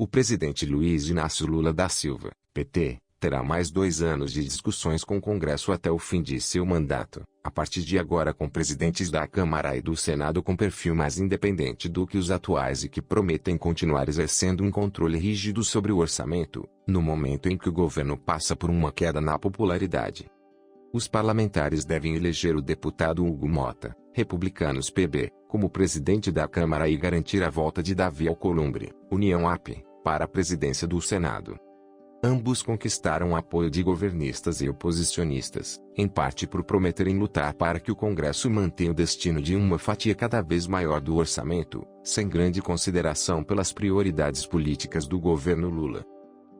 O presidente Luiz Inácio Lula da Silva, PT, terá mais 2 anos de discussões com o Congresso até o fim de seu mandato, a partir de agora com presidentes da Câmara e do Senado com perfil mais independente do que os atuais e que prometem continuar exercendo um controle rígido sobre o orçamento, no momento em que o governo passa por uma queda na popularidade. Os parlamentares devem eleger o deputado Hugo Mota, Republicanos PB, como presidente da Câmara e garantir a volta de Davi Alcolumbre, União AP, para a presidência do Senado. Ambos conquistaram o apoio de governistas e oposicionistas, em parte por prometerem lutar para que o Congresso mantenha o destino de uma fatia cada vez maior do orçamento, sem grande consideração pelas prioridades políticas do governo Lula.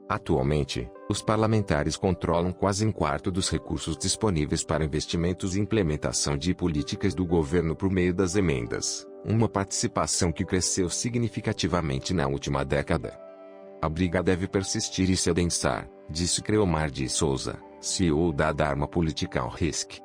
Atualmente, os parlamentares controlam quase 1/4 dos recursos disponíveis para investimentos e implementação de políticas do governo por meio das emendas, uma participação que cresceu significativamente na última década. A briga deve persistir e se adensar, disse Creomar de Souza, CEO da Dharma Political Risk.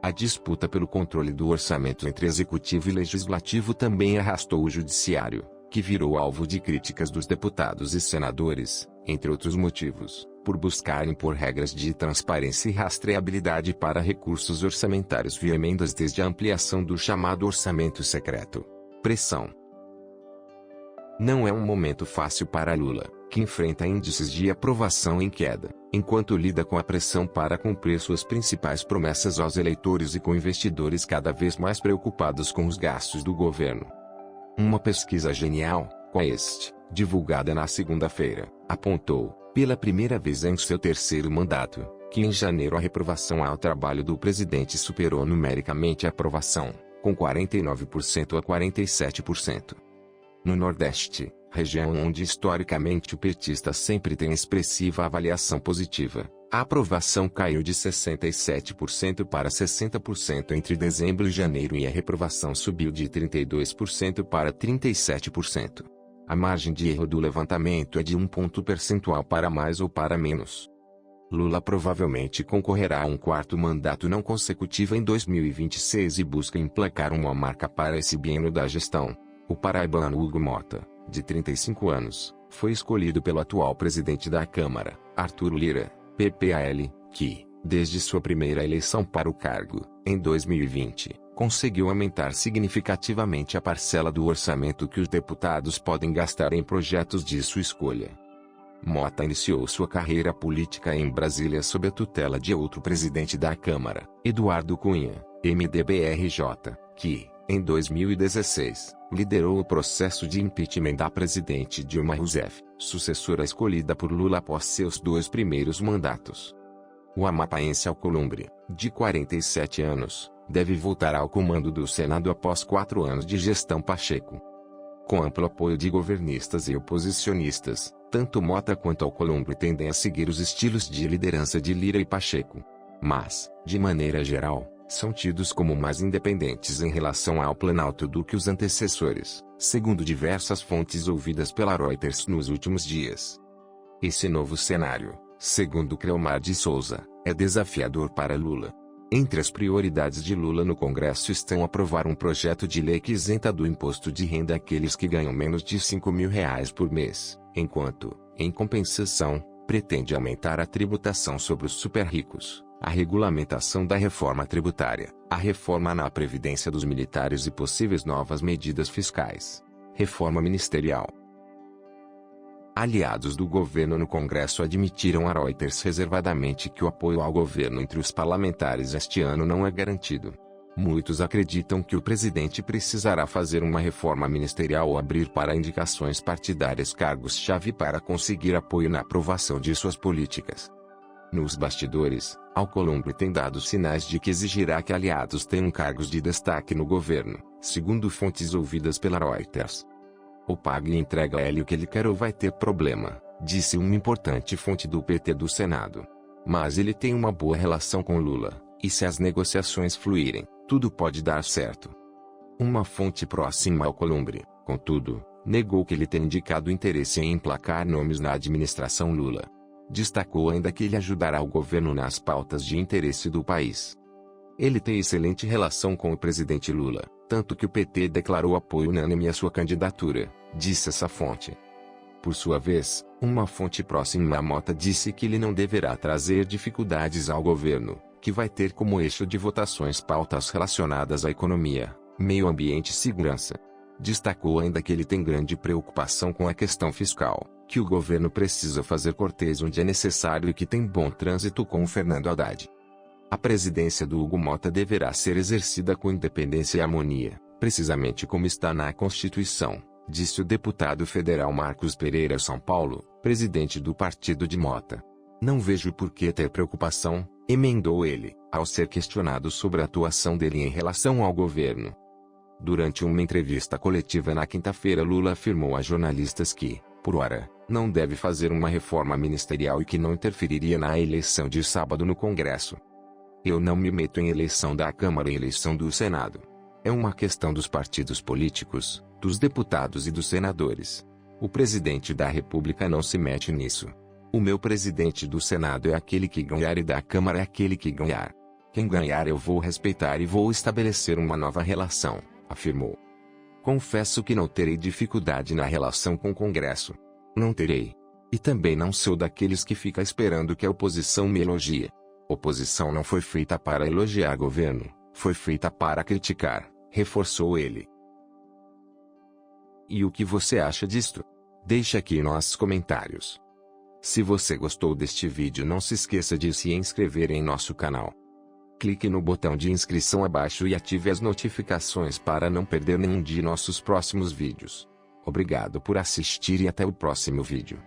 A disputa pelo controle do orçamento entre executivo e legislativo também arrastou o judiciário, que virou alvo de críticas dos deputados e senadores, entre outros motivos, por buscar impor regras de transparência e rastreabilidade para recursos orçamentários via emendas desde a ampliação do chamado orçamento secreto. Pressão. Não é um momento fácil para Lula, que enfrenta índices de aprovação em queda, enquanto lida com a pressão para cumprir suas principais promessas aos eleitores e com investidores cada vez mais preocupados com os gastos do governo. Uma pesquisa genial, Quest, divulgada na segunda-feira, apontou, pela primeira vez em seu 3º mandato, que em janeiro a reprovação ao trabalho do presidente superou numericamente a aprovação, com 49% a 47%. No Nordeste, região onde historicamente o petista sempre tem expressiva avaliação positiva, a aprovação caiu de 67% para 60% entre dezembro e janeiro e a reprovação subiu de 32% para 37%. A margem de erro do levantamento é de 1 ponto percentual para mais ou para menos. Lula provavelmente concorrerá a um 4º mandato não consecutivo em 2026 e busca emplacar uma marca para esse biênio da gestão. O paraibano Hugo Mota, de 35 anos, foi escolhido pelo atual presidente da Câmara, Arthur Lira, PPAL, que, desde sua primeira eleição para o cargo, em 2020, conseguiu aumentar significativamente a parcela do orçamento que os deputados podem gastar em projetos de sua escolha. Mota iniciou sua carreira política em Brasília sob a tutela de outro presidente da Câmara, Eduardo Cunha, MDB-RJ, que, em 2016, liderou o processo de impeachment da presidente Dilma Rousseff, sucessora escolhida por Lula após seus 2 primeiros mandatos. O amapaense Alcolumbre, de 47 anos, deve voltar ao comando do Senado após 4 anos de gestão Pacheco. Com amplo apoio de governistas e oposicionistas, tanto Mota quanto Alcolumbre tendem a seguir os estilos de liderança de Lira e Pacheco. Mas, de maneira geral, são tidos como mais independentes em relação ao Planalto do que os antecessores, segundo diversas fontes ouvidas pela Reuters nos últimos dias. Esse novo cenário, segundo Creomar de Souza, é desafiador para Lula. Entre as prioridades de Lula no Congresso estão aprovar um projeto de lei que isenta do imposto de renda aqueles que ganham menos de R$ 5.000 por mês, enquanto, em compensação, pretende aumentar a tributação sobre os super-ricos, a regulamentação da reforma tributária, a reforma na Previdência dos militares e possíveis novas medidas fiscais. Reforma ministerial. Aliados do governo no Congresso admitiram a Reuters reservadamente que o apoio ao governo entre os parlamentares este ano não é garantido. Muitos acreditam que o presidente precisará fazer uma reforma ministerial ou abrir para indicações partidárias cargos-chave para conseguir apoio na aprovação de suas políticas. Nos bastidores, Alcolumbre tem dado sinais de que exigirá que aliados tenham cargos de destaque no governo, segundo fontes ouvidas pela Reuters. Ou pague e entrega a ele o que ele quer ou vai ter problema, disse uma importante fonte do PT do Senado. Mas ele tem uma boa relação com Lula, e se as negociações fluírem, tudo pode dar certo. Uma fonte próxima ao Alcolumbre, contudo, negou que ele tenha indicado interesse em emplacar nomes na administração Lula. Destacou ainda que ele ajudará o governo nas pautas de interesse do país. Ele tem excelente relação com o presidente Lula, tanto que o PT declarou apoio unânime à sua candidatura, disse essa fonte. Por sua vez, uma fonte próxima a Mota disse que ele não deverá trazer dificuldades ao governo, que vai ter como eixo de votações pautas relacionadas à economia, meio ambiente e segurança. Destacou ainda que ele tem grande preocupação com a questão fiscal, que o governo precisa fazer cortes onde é necessário e que tem bom trânsito com o Fernando Haddad. A presidência do Hugo Mota deverá ser exercida com independência e harmonia, precisamente como está na Constituição, disse o deputado federal Marcos Pereira São Paulo, presidente do partido de Mota. Não vejo por que ter preocupação, emendou ele, ao ser questionado sobre a atuação dele em relação ao governo. Durante uma entrevista coletiva na quinta-feira, Lula afirmou a jornalistas que, por hora, não deve fazer uma reforma ministerial e que não interferiria na eleição de sábado no Congresso. Eu não me meto em eleição da Câmara e eleição do Senado. É uma questão dos partidos políticos, dos deputados e dos senadores. O presidente da República não se mete nisso. O meu presidente do Senado é aquele que ganhar e da Câmara é aquele que ganhar. Quem ganhar eu vou respeitar e vou estabelecer uma nova relação, afirmou. Confesso que não terei dificuldade na relação com o Congresso. Não terei. E também não sou daqueles que fica esperando que a oposição me elogie. Oposição não foi feita para elogiar governo, foi feita para criticar, reforçou ele. E o que você acha disto? Deixe aqui nos comentários. Se você gostou deste vídeo, não se esqueça de se inscrever em nosso canal. Clique no botão de inscrição abaixo e ative as notificações para não perder nenhum de nossos próximos vídeos. Obrigado por assistir e até o próximo vídeo.